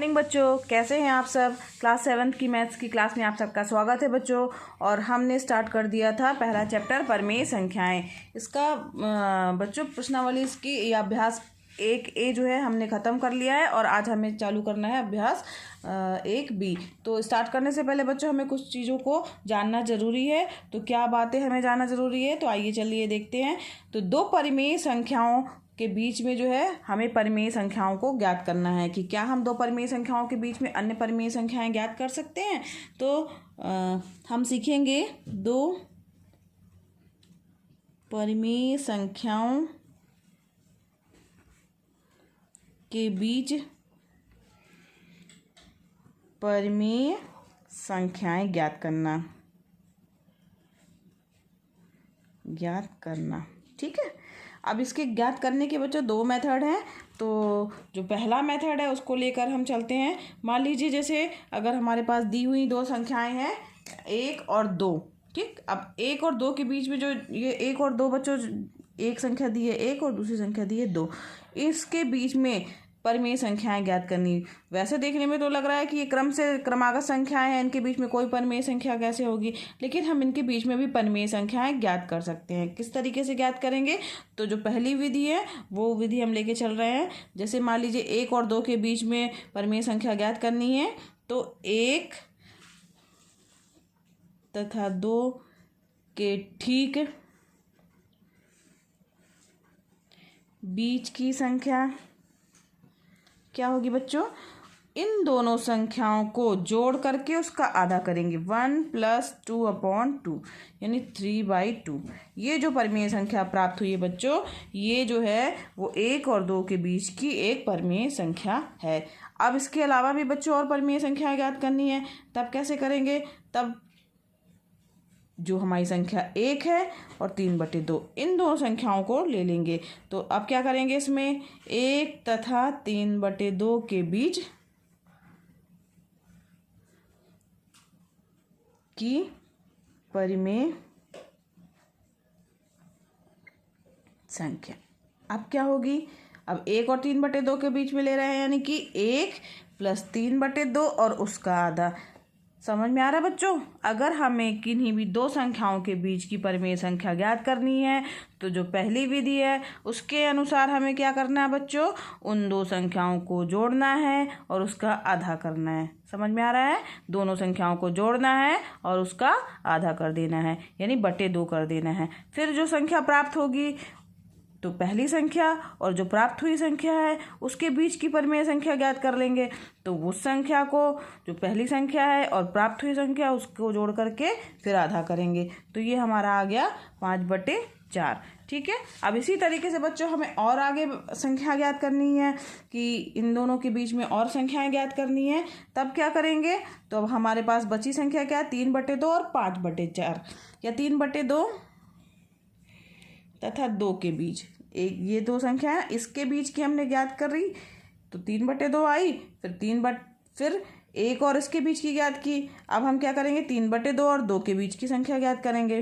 Morning बच्चों, कैसे हैं आप सब। क्लास 7th की मैथ्स की क्लास में आप सबका स्वागत है बच्चों। और हमने स्टार्ट कर दिया था पहला चैप्टर परिमेय संख्याएं। इसका बच्चों प्रश्नावली इसकी या अभ्यास 1A जो है हमने ख़त्म कर लिया है और आज हमें चालू करना है अभ्यास 1B। तो स्टार्ट करने से पहले बच्चों हमें कुछ चीज़ों को जानना ज़रूरी है। तो क्या बातें हमें जानना ज़रूरी है, तो आइए चलिए देखते हैं। तो दो परिमेय संख्याओं के बीच में जो है हमें परिमेय संख्याओं को ज्ञात करना है कि क्या हम दो परिमेय संख्याओं के बीच में अन्य परिमेय संख्याएं ज्ञात कर सकते हैं। तो हम सीखेंगे दो परिमेय संख्याओं के बीच परिमेय संख्याएं ज्ञात करना। ठीक है। अब इसके ज्ञात करने के बच्चों दो मेथड हैं। तो जो पहला मेथड है उसको लेकर हम चलते हैं। मान लीजिए जैसे अगर हमारे पास दी हुई दो संख्याएं हैं 1 और 2। ठीक। अब 1 और 2 के बीच में जो ये 1 और 2 बच्चों, एक संख्या दी है 1 और दूसरी संख्या दी है 2, इसके बीच में परिमेय संख्याएं ज्ञात करनी। वैसे देखने में तो लग रहा है कि ये क्रमागत संख्याएं हैं, इनके बीच में कोई परिमेय संख्या कैसे होगी, लेकिन हम इनके बीच में भी परिमेय संख्याएं ज्ञात कर सकते हैं। किस तरीके से ज्ञात करेंगे, तो जो पहली विधि है वो विधि हम लेके चल रहे हैं। जैसे मान लीजिए 1 और 2 के बीच में परिमेय संख्या ज्ञात करनी है, तो 1 तथा 2 के ठीक बीच की संख्या क्या होगी बच्चों, इन दोनों संख्याओं को जोड़ करके उसका आधा करेंगे। 1 + 2/2 यानी 3/2। ये जो परिमेय संख्या प्राप्त हुई है बच्चों, ये जो है वो 1 और 2 के बीच की एक परिमेय संख्या है। अब इसके अलावा भी बच्चों और परिमेय संख्याएं ज्ञात करनी है। तब कैसे करेंगे, तब जो हमारी संख्या 1 है और 3/2 इन दोनों संख्याओं को ले लेंगे। तो अब क्या करेंगे, इसमें 1 तथा 3/2 के बीच की परिमेय संख्या अब क्या होगी। अब 1 और 3/2 के बीच में ले रहे हैं, यानी कि 1 + 3/2 और उसका आधा। समझ में आ रहा है बच्चों। अगर हमें किन्हीं भी दो संख्याओं के बीच की परिमेय संख्या ज्ञात करनी है, तो जो पहली विधि है उसके अनुसार हमें क्या करना है बच्चों, उन दो संख्याओं को जोड़ना है और उसका आधा करना है। समझ में आ रहा है। दोनों संख्याओं को जोड़ना है और उसका आधा कर देना है, यानी /2 कर देना है। फिर जो संख्या प्राप्त होगी, तो पहली संख्या और जो प्राप्त हुई संख्या है उसके बीच की परिमेय संख्या ज्ञात कर लेंगे। तो उस संख्या को, जो पहली संख्या है और प्राप्त हुई संख्या, उसको जोड़ करके फिर आधा करेंगे। तो ये हमारा आ गया 5/4। ठीक है। अब इसी तरीके से बच्चों हमें और आगे संख्या ज्ञात करनी है कि इन दोनों के बीच में और संख्याएं ज्ञात करनी है। तब क्या करेंगे, तो अब हमारे पास बची संख्या क्या है, 3/2 और 5/4, या 3/2 तथा 2 के बीच। एक ये दो संख्या है, इसके बीच की हमने ज्ञात कर रही, तो 3/2 आई। फिर 1 और इसके बीच की ज्ञात की। अब हम क्या करेंगे, 3/2 और 2 के बीच की संख्या ज्ञात करेंगे।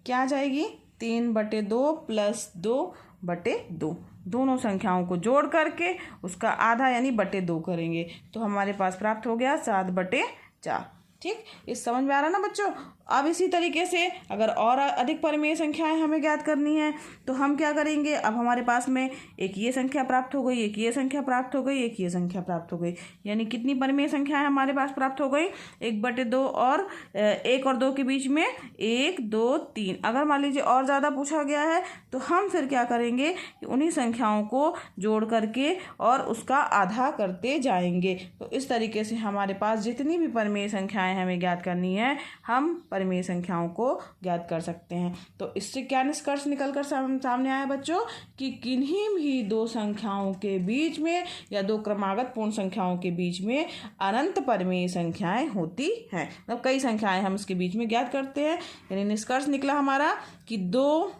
क्या आ जाएगी, 3/2 + 2/2। दोनों संख्याओं को जोड़ करके उसका आधा यानी /2 करेंगे। तो हमारे पास प्राप्त हो गया 7/4। ठीक। इस समझ में आ रहा ना बच्चों। अब इसी तरीके से अगर और अधिक परिमेय संख्याएं हमें ज्ञात करनी है, तो हम क्या करेंगे, अब हमारे पास में एक ये संख्या प्राप्त हो गई, एक ये संख्या प्राप्त हो गई, एक ये संख्या प्राप्त हो गई, यानी कितनी परिमेय संख्याएं हमारे पास प्राप्त हो गई, 1/2 और 1 और 2 के बीच में 1 2 3। अगर मान लीजिए और ज़्यादा पूछा गया है, तो हम फिर क्या करेंगे, उन्हीं संख्याओं को जोड़ करके और उसका आधा करते जाएंगे। तो इस तरीके से हमारे पास जितनी भी परिमेय संख्याएं हमें ज्ञात करनी है, हम परिमेय संख्याओं को ज्ञात कर सकते हैं। तो इससे क्या निष्कर्ष निकलकर सामने आया बच्चों, कि किन्हीं भी दो संख्याओं के बीच में या दो क्रमागत पूर्ण संख्याओं के बीच में अनंत परिमेय संख्याएं होती हैं। मतलब कई संख्याएं हम इसके बीच में ज्ञात करते हैं। यानी निष्कर्ष निकला हमारा कि दो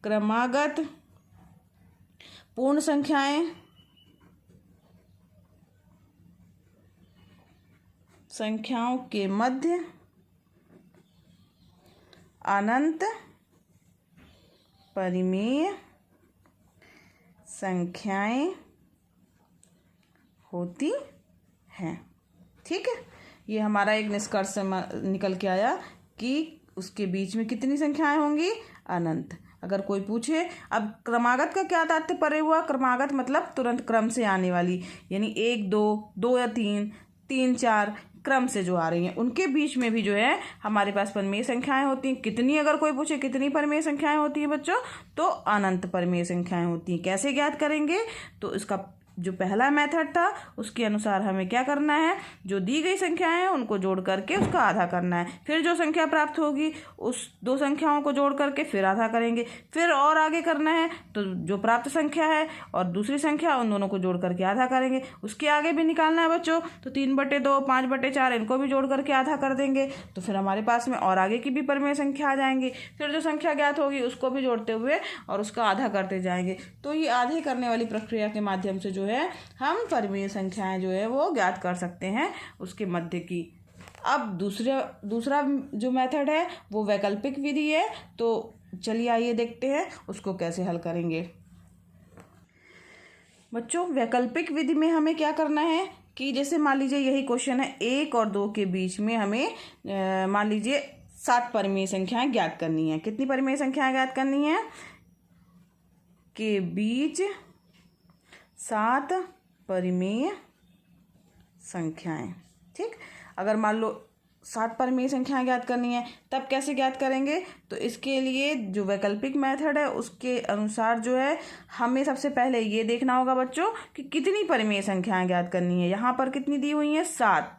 क्रमागत पूर्ण संख्याओं के मध्य अनंत परिमेय संख्याएं होती हैं। ठीक है, ये हमारा एक निष्कर्ष निकल के आया कि उसके बीच में कितनी संख्याएं होंगी? अनंत। अगर कोई पूछे, अब क्रमागत का क्या तात्पर्य हुआ? क्रमागत मतलब तुरंत क्रम से आने वाली, यानी 1 2, 2 या 3, 3 4 क्रम से जो आ रही हैं, उनके बीच में भी जो है हमारे पास परिमेय संख्याएं होती हैं। कितनी? अगर कोई पूछे कितनी परिमेय संख्याएं होती हैं बच्चों, तो अनंत परिमेय संख्याएं होती हैं। कैसे ज्ञात करेंगे? तो इसका जो पहला मेथड था उसके अनुसार हमें क्या करना है, जो दी गई संख्याएं हैं उनको जोड़ करके उसका आधा करना है। फिर जो संख्या प्राप्त होगी उस दो संख्याओं को जोड़ करके फिर आधा करेंगे। फिर और आगे करना है तो जो प्राप्त संख्या है और दूसरी संख्या, उन दोनों को जोड़ करके आधा करेंगे। उसके आगे भी निकालना है बच्चों, तो 3/2, 5/4 इनको भी जोड़ करके आधा कर देंगे। तो फिर हमारे पास में और आगे की भी परिमेय संख्या आ जाएंगी। फिर जो संख्या ज्ञात होगी उसको भी जोड़ते हुए और उसका आधा करते जाएंगे। तो ये आधे करने वाली प्रक्रिया के माध्यम से जो है हम परिमेय संख्याएं जो है वो ज्ञात कर सकते हैं उसके मध्य की। अब दूसरा जो मेथड है वो वैकल्पिक विधि है। तो चलिए आइए देखते हैं उसको कैसे हल करेंगे। बच्चों, वैकल्पिक विधि में हमें क्या करना है कि जैसे मान लीजिए यही क्वेश्चन है, 1 और 2 के बीच में हमें मान लीजिए 7 परिमेय संख्याएं ज्ञात करनी है। कितनी परिमेय संख्याएं ज्ञात करनी है? के बीच 7 परिमेय संख्याएं। ठीक, अगर मान लो 7 परिमेय संख्याएं ज्ञात करनी है, तब कैसे ज्ञात करेंगे? तो इसके लिए जो वैकल्पिक मेथड है उसके अनुसार जो है हमें सबसे पहले ये देखना होगा बच्चों कि कितनी परिमेय संख्याएं ज्ञात करनी है। यहाँ पर कितनी दी हुई हैं? 7।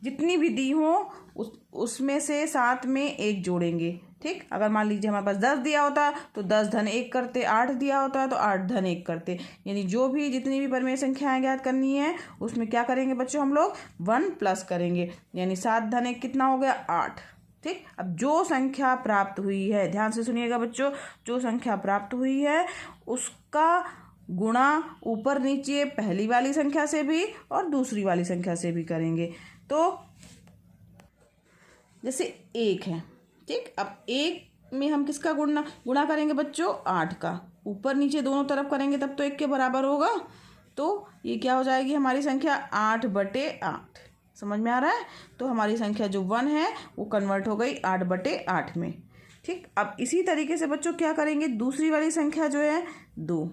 जितनी भी दी हो उसमें से 7 में 1 जोड़ेंगे। ठीक, अगर मान लीजिए हमारे पास 10 दिया होता तो 10 धन 1 करते, 8 दिया होता है तो 8 धन 1 करते, यानी जितनी भी परिमेय संख्याएं ज्ञात करनी है उसमें क्या करेंगे बच्चों? हम लोग 1 प्लस करेंगे, यानी 7 धन 1 कितना हो गया? 8। ठीक, अब जो संख्या प्राप्त हुई है, ध्यान से सुनिएगा बच्चों, जो संख्या प्राप्त हुई है उसका गुणा ऊपर नीचे पहली वाली संख्या से भी और दूसरी वाली संख्या से भी करेंगे। तो जैसे 1 है, ठीक, अब 1 में हम किसका गुणा करेंगे बच्चों? 8 का। ऊपर नीचे दोनों तरफ करेंगे तब तो 1 के बराबर होगा। तो ये क्या हो जाएगी हमारी संख्या? 8/8। समझ में आ रहा है? तो हमारी संख्या जो 1 है वो कन्वर्ट हो गई 8/8 में। ठीक, अब इसी तरीके से बच्चों क्या करेंगे? दूसरी वाली संख्या जो है 2,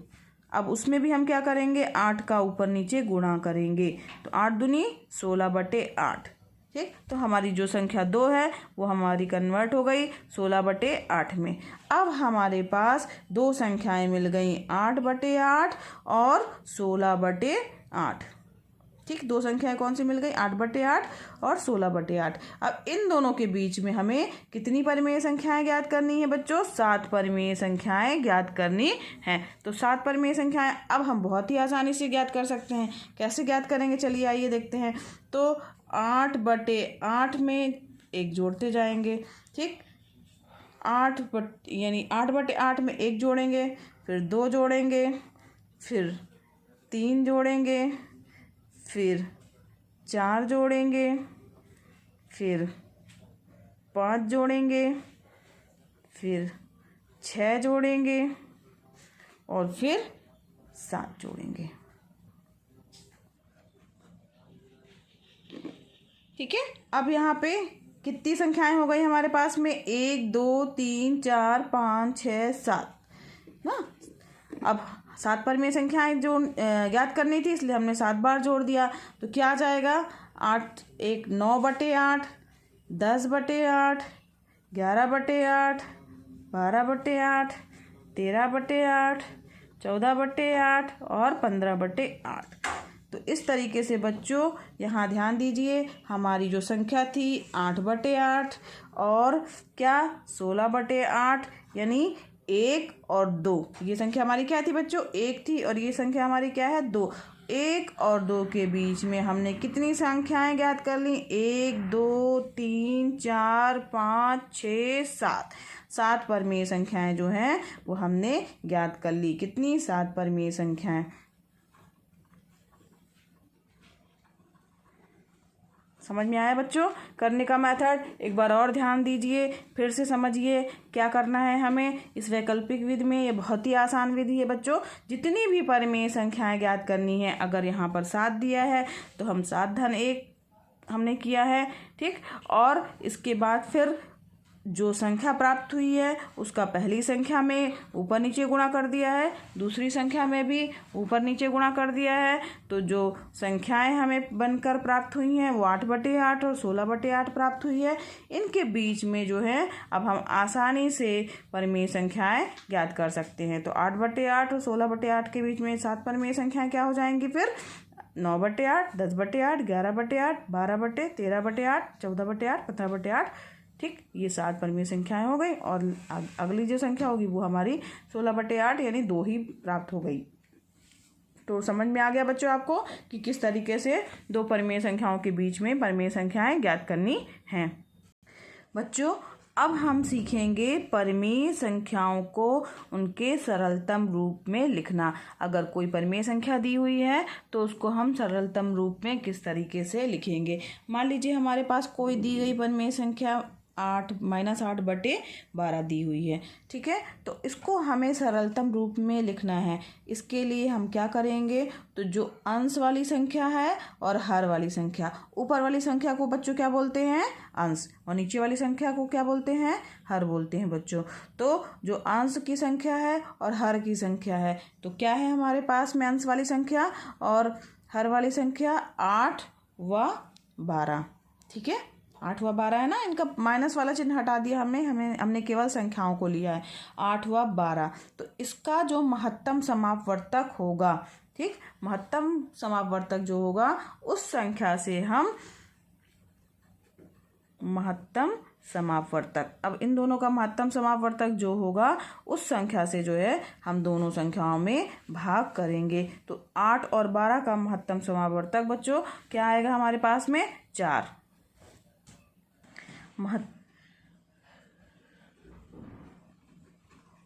अब उसमें भी हम क्या करेंगे? 8 का ऊपर नीचे गुणा करेंगे, तो 8 दूनी 16/8। ठीक, तो हमारी जो संख्या 2 है वो हमारी कन्वर्ट हो गई 16/8 में। अब हमारे पास दो संख्याएं मिल गई, 8/8 और 16/8। ठीक, दो संख्याएं कौन सी मिल गई? 8/8 और 16/8। अब इन दोनों के बीच में हमें कितनी परिमेय संख्याएं ज्ञात करनी है बच्चों? 7 परिमेय संख्याएं ज्ञात करनी है। तो 7 परिमेय संख्याएं अब हम बहुत ही आसानी से ज्ञात कर सकते हैं। कैसे ज्ञात करेंगे? चलिए आइए देखते हैं। तो 8/8 में 1 जोड़ते जाएंगे। ठीक, 8/8 में 1 जोड़ेंगे, फिर 2 जोड़ेंगे, फिर 3 जोड़ेंगे, फिर 4 जोड़ेंगे, फिर 5 जोड़ेंगे, फिर 6 जोड़ेंगे और फिर 7 जोड़ेंगे। ठीक है, अब यहाँ पे कितनी संख्याएं हो गई हमारे पास में? 1 2 3 4 5 6 7 ना। अब 7 परिमेय संख्याएं जो ज्ञात करनी थी इसलिए हमने 7 बार जोड़ दिया। तो क्या आ जाएगा? 8 1 9/8, 10/8, 11/8, 12/8, 13/8, 14/8 और 15/8। तो इस तरीके से बच्चों यहाँ ध्यान दीजिए, हमारी जो संख्या थी 8/8 और क्या 16/8, यानी 1 और 2। ये संख्या हमारी क्या थी बच्चों? 1 थी और ये संख्या हमारी क्या है? 2। 1 और 2 के बीच में हमने कितनी संख्याएं ज्ञात कर ली? 1 2 3 4 5 6 7। 7 परिमेय संख्याएं जो हैं वो हमने ज्ञात कर ली। कितनी? 7 परिमेय संख्याएं। समझ में आया बच्चों करने का मेथड? एक बार और ध्यान दीजिए, फिर से समझिए क्या करना है हमें इस वैकल्पिक विधि में। ये बहुत ही आसान विधि है बच्चों। जितनी भी परिमेय संख्याएं ज्ञात करनी है, अगर यहाँ पर 7 दिया है तो हम 7 धन 1 हमने किया है, ठीक। और इसके बाद फिर जो संख्या प्राप्त हुई है उसका पहली संख्या में ऊपर नीचे गुणा कर दिया है, दूसरी संख्या में भी ऊपर नीचे गुणा कर दिया है। तो जो संख्याएं हमें बनकर प्राप्त हुई हैं वो 8/8 और 16/8 प्राप्त हुई है। इनके बीच में जो है अब हम आसानी से परिमेय संख्याएं ज्ञात कर सकते हैं। तो 8/8 और 16/8 के बीच में 7 परिमेय संख्याएं क्या हो जाएंगी फिर? 9/8, 10/8, 11/8, 12/8, 13/8, 14/8, 15/8, ठीक। ये 7 परिमेय संख्याएं हो गई और अगली जो संख्या होगी वो हमारी 16/8 यानी 2 ही प्राप्त हो गई। तो समझ में आ गया बच्चों आपको कि किस तरीके से 2 परिमेय संख्याओं के बीच में परिमेय संख्याएं ज्ञात करनी हैं। बच्चों अब हम सीखेंगे परिमेय संख्याओं को उनके सरलतम रूप में लिखना। अगर कोई परिमेय संख्या दी हुई है तो उसको हम सरलतम रूप में किस तरीके से लिखेंगे। मान लीजिए हमारे पास कोई दी गई परिमेय संख्या 8-8/12 दी हुई है, ठीक है। तो इसको हमें सरलतम रूप में लिखना है। इसके लिए हम क्या करेंगे, तो जो अंश वाली संख्या है और हर वाली संख्या, ऊपर वाली संख्या को बच्चों क्या बोलते हैं? अंश, और नीचे वाली संख्या को क्या बोलते हैं? हर बोलते हैं बच्चों। तो जो अंश की संख्या है और हर की संख्या है, तो क्या है हमारे पास में अंश वाली संख्या और हर वाली संख्या? 8 व 12, ठीक है। 8 व 12 है ना, इनका माइनस वाला चिन्ह हटा दिया हमने केवल संख्याओं को लिया है 8 व 12। तो इसका जो महत्तम समापवर्तक होगा, ठीक, महत्तम समापवर्तक जो होगा उस संख्या से हम महत्तम समापवर्तक, अब इन दोनों का महत्तम समापवर्तक जो होगा उस संख्या से जो है हम दोनों संख्याओं में भाग करेंगे। तो 8 और 12 का महत्तम समापवर्तक बच्चों क्या आएगा हमारे पास में? 4।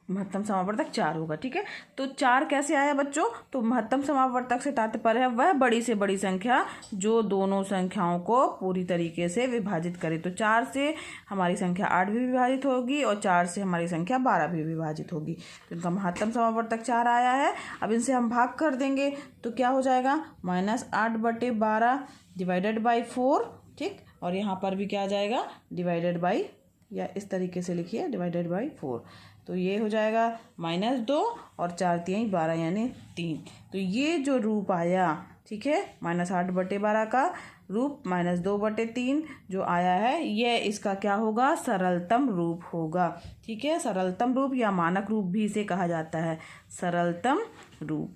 महत्तम समापवर्तक 4 होगा, ठीक है। तो 4 कैसे आया बच्चों? तो महत्तम समापवर्तक से तात्पर्य है वह बड़ी से बड़ी संख्या जो दोनों संख्याओं को पूरी तरीके से विभाजित करे। तो 4 से हमारी संख्या 8 भी विभाजित होगी और 4 से हमारी संख्या 12 भी विभाजित होगी। तो इनका महत्तम समापवर्तक 4 आया है। अब इनसे हम भाग कर देंगे तो क्या हो जाएगा? -8/12 डिवाइडेड बाई 4, ठीक। और यहाँ पर भी क्या आ जाएगा? डिवाइडेड बाई, या इस तरीके से लिखिए, डिवाइडेड बाई 4। तो ये हो जाएगा -2 और 4 3 12 यानी 3। तो ये जो रूप आया, ठीक है, -8/12 का रूप -2/3 जो आया है, ये इसका क्या होगा? सरलतम रूप होगा, ठीक है। सरलतम रूप या मानक रूप भी इसे कहा जाता है, सरलतम रूप,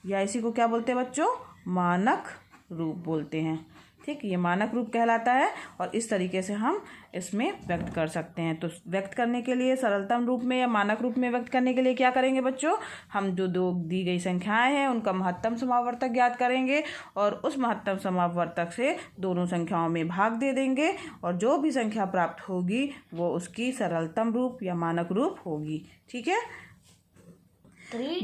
या इसी को क्या बोलते हैं बच्चों? मानक रूप बोलते हैं, ठीक। ये मानक रूप कहलाता है और इस तरीके से हम इसमें व्यक्त कर सकते हैं। तो व्यक्त करने के लिए सरलतम रूप में या मानक रूप में व्यक्त करने के लिए क्या करेंगे बच्चों? हम जो 2 दी गई संख्याएं हैं उनका महत्तम समापवर्तक ज्ञात करेंगे और उस महत्तम समापवर्तक से दोनों संख्याओं में भाग दे देंगे और जो भी संख्या प्राप्त होगी वो उसकी सरलतम रूप या मानक रूप होगी, ठीक है।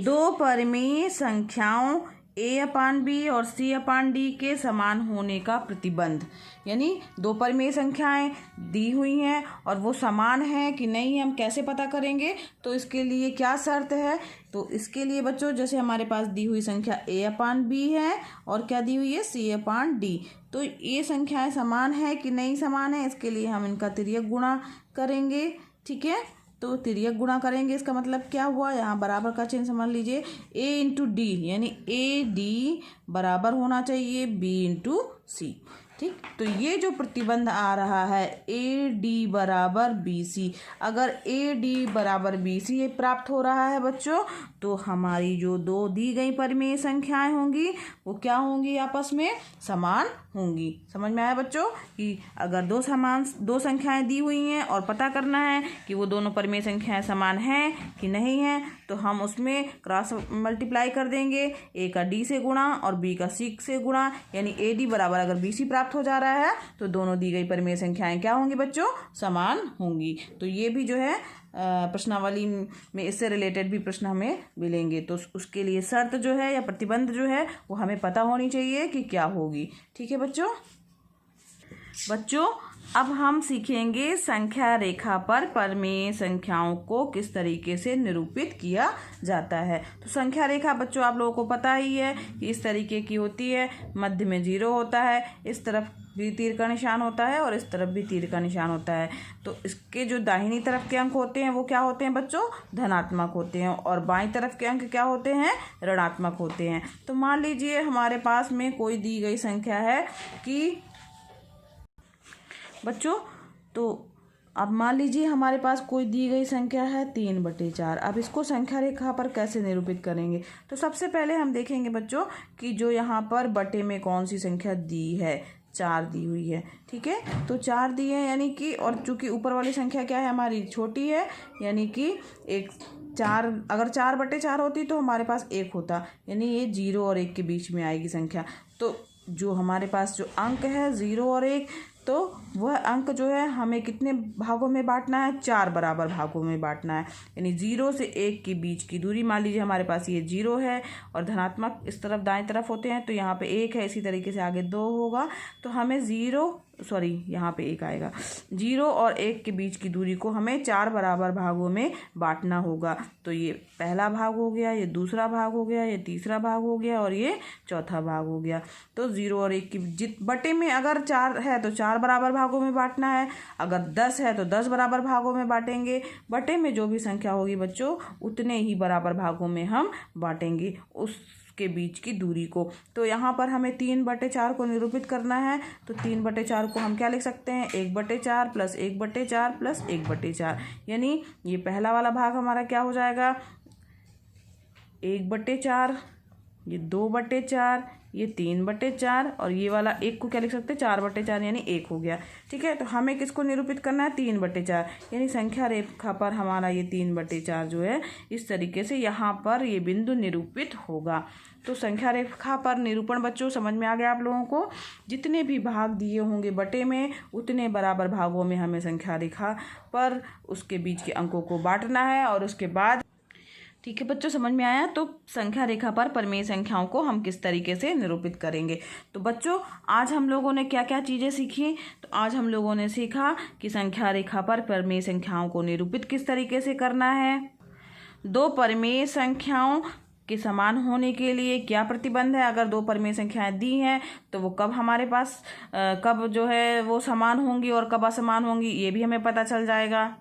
2 परिमेय संख्याओं a/b और c/d के समान होने का प्रतिबंध, यानी 2 परिमेय संख्याएं दी हुई हैं और वो समान हैं कि नहीं हम कैसे पता करेंगे? तो इसके लिए क्या शर्त है? तो इसके लिए बच्चों जैसे हमारे पास दी हुई संख्या a/b है और क्या दी हुई है? c/d। तो ये संख्याएं समान है कि नहीं समान है, इसके लिए हम इनका तिर्यक गुणा करेंगे, ठीक है। तो तिर्यक गुणा करेंगे, इसका मतलब क्या हुआ? यहाँ बराबर का चिन्ह समझ लीजिए, a × d यानी AD बराबर होना चाहिए b × c, ठीक। तो ये जो प्रतिबंध आ रहा है AD बराबर BC, अगर AD बराबर BC प्राप्त हो रहा है बच्चों, तो हमारी जो 2 दी गई परिमेय संख्याएं होंगी वो क्या होंगी? आपस में समान होंगी। समझ में आया बच्चों कि अगर 2 संख्याएं दी हुई हैं और पता करना है कि वो दोनों परिमेय संख्याएं समान हैं कि नहीं हैं, तो हम उसमें क्रॉस मल्टीप्लाई कर देंगे, A का D से गुणा और B का C से गुणा, यानी AD बराबर अगर BC प्राप्त हो जा रहा है तो दोनों दी गई परिमेय संख्याएं क्या होंगी बच्चों? समान होंगी। तो ये भी जो है प्रश्नावली में इससे रिलेटेड भी प्रश्न हमें मिलेंगे। तो उसके लिए शर्त जो है या प्रतिबंध जो है वो हमें पता होनी चाहिए कि क्या होगी, ठीक है बच्चों। बच्चों अब हम सीखेंगे संख्या रेखा पर परिमेय संख्याओं को किस तरीके से निरूपित किया जाता है। तो संख्या रेखा बच्चों आप लोगों को पता ही है कि इस तरीके की होती है, मध्य में 0 होता है, इस तरफ भी तीर का निशान होता है और इस तरफ भी तीर का निशान होता है। तो इसके जो दाहिनी तरफ के अंक होते हैं वो क्या होते हैं बच्चों, धनात्मक होते हैं, और बाईं तरफ के अंक क्या होते हैं, ऋणात्मक होते हैं। तो मान लीजिए हमारे पास में कोई दी गई संख्या है कि बच्चों, तो अब मान लीजिए हमारे पास कोई दी गई संख्या है 3/4। अब इसको संख्या रेखा पर कैसे निरूपित करेंगे। तो सबसे पहले हम देखेंगे बच्चों कि जो यहाँ पर बटे में कौन सी संख्या दी है, 4 दी हुई है। ठीक है, तो 4 दी है यानी कि, और चूंकि ऊपर वाली संख्या क्या है हमारी, छोटी है, यानी कि 4, अगर 4/4 होती तो हमारे पास 1 होता, यानी ये 0 और 1 के बीच में आएगी संख्या। तो जो हमारे पास जो अंक है 0 और 1, तो वह अंक जो है हमें कितने भागों में बांटना है, 4 बराबर भागों में बांटना है। यानी 0 से 1 के बीच की दूरी, मान लीजिए हमारे पास ये 0 है और धनात्मक इस तरफ दाएं तरफ होते हैं, तो यहाँ पे 1 है, इसी तरीके से आगे 2 होगा। तो हमें यहाँ पे 1 आएगा। 0 और 1 के बीच की दूरी को हमें 4 बराबर भागों में बांटना होगा। तो ये पहला भाग हो गया, ये दूसरा भाग हो गया, ये तीसरा भाग हो गया और ये चौथा भाग हो गया। तो 0 और 1 की बटे में अगर 4 है तो 4 बराबर भागों में बांटना है, अगर 10 है तो 10 बराबर भागों में बांटेंगे। बटे में जो भी संख्या होगी बच्चों उतने ही बराबर भागों में हम बांटेंगे उसके बीच की दूरी को। तो यहाँ पर हमें 3/4 को निरूपित करना है। तो 3/4 को हम क्या लिख सकते हैं, 1/4 + 1/4 + 1/4, यानी ये पहला वाला भाग हमारा क्या हो जाएगा, 1/4, ये 2/4, ये 3/4, और ये वाला 1 को क्या लिख सकते हैं, 4/4, यानी 1 हो गया। ठीक है, तो हमें किसको निरूपित करना है, 3/4, यानी संख्या रेखा पर हमारा ये 3/4 जो है इस तरीके से यहाँ पर ये बिंदु निरूपित होगा। तो संख्या रेखा पर निरूपण बच्चों समझ में आ गया आप लोगों को। जितने भी भाग दिए होंगे बटे में उतने बराबर भागों में हमें संख्या रेखा पर उसके बीच के अंकों को बांटना है, और उसके बाद ठीक है बच्चों, समझ में आया। तो संख्या रेखा पर परिमेय संख्याओं को हम किस तरीके से निरूपित करेंगे। तो बच्चों आज हम लोगों ने क्या क्या चीज़ें सीखी। तो आज हम लोगों ने सीखा कि संख्या रेखा पर परिमेय संख्याओं को निरूपित किस तरीके से करना है, 2 परिमेय संख्याओं के समान होने के लिए क्या प्रतिबंध है, अगर 2 परिमेय संख्याएं दी हैं तो वो कब हमारे पास कब जो है वो समान होंगी और कब असमान होंगी, ये भी हमें पता चल जाएगा।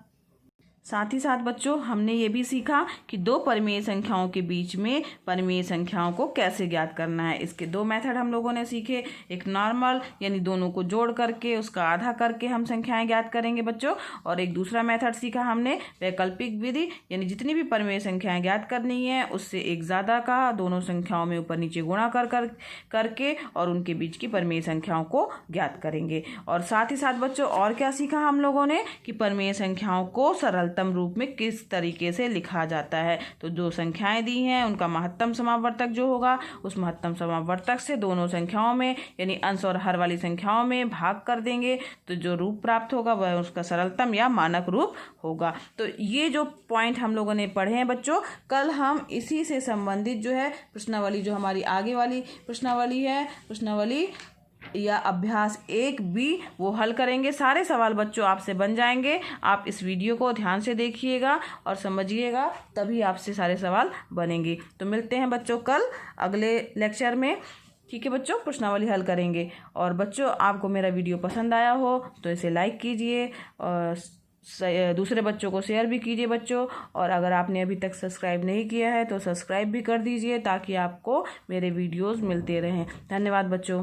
साथ ही साथ बच्चों हमने ये भी सीखा कि 2 परिमेय संख्याओं के बीच में परिमेय संख्याओं को कैसे ज्ञात करना है। इसके 2 मेथड हम लोगों ने सीखे, एक नॉर्मल यानी दोनों को जोड़ करके उसका आधा करके हम संख्याएं ज्ञात करेंगे बच्चों, और एक दूसरा मेथड सीखा हमने वैकल्पिक विधि, यानी जितनी भी परिमेय संख्याएं ज्ञात करनी है उससे एक ज़्यादा का दोनों संख्याओं में ऊपर नीचे गुणा करके और उनके बीच की परिमेय संख्याओं को ज्ञात करेंगे। और साथ ही साथ बच्चों और क्या सीखा हम लोगों ने कि परिमेय संख्याओं को सरल रूप में किस तरीके से लिखा जाता है। तो जो संख्याएं दी हैं उनका महत्तम समावर्तक जो होगा उस महत्तम समावर्तक से दोनों संख्याओं में यानी अंश और हर वाली संख्याओं में भाग कर देंगे, तो जो रूप प्राप्त होगा वह उसका सरलतम या मानक रूप होगा। तो ये जो पॉइंट हम लोगों ने पढ़े हैं बच्चों, कल हम इसी से संबंधित जो है प्रश्नावली, जो हमारी आगे वाली प्रश्नावली है, प्रश्नावली या अभ्यास 1B वो हल करेंगे। सारे सवाल बच्चों आपसे बन जाएंगे। आप इस वीडियो को ध्यान से देखिएगा और समझिएगा, तभी आपसे सारे सवाल बनेंगे। तो मिलते हैं बच्चों कल अगले लेक्चर में। ठीक है बच्चों, प्रश्नावली हल करेंगे। और बच्चों आपको मेरा वीडियो पसंद आया हो तो इसे लाइक कीजिए और दूसरे बच्चों को शेयर भी कीजिए बच्चों। और अगर आपने अभी तक सब्सक्राइब नहीं किया है तो सब्सक्राइब भी कर दीजिए ताकि आपको मेरे वीडियोस मिलते रहें। धन्यवाद बच्चों।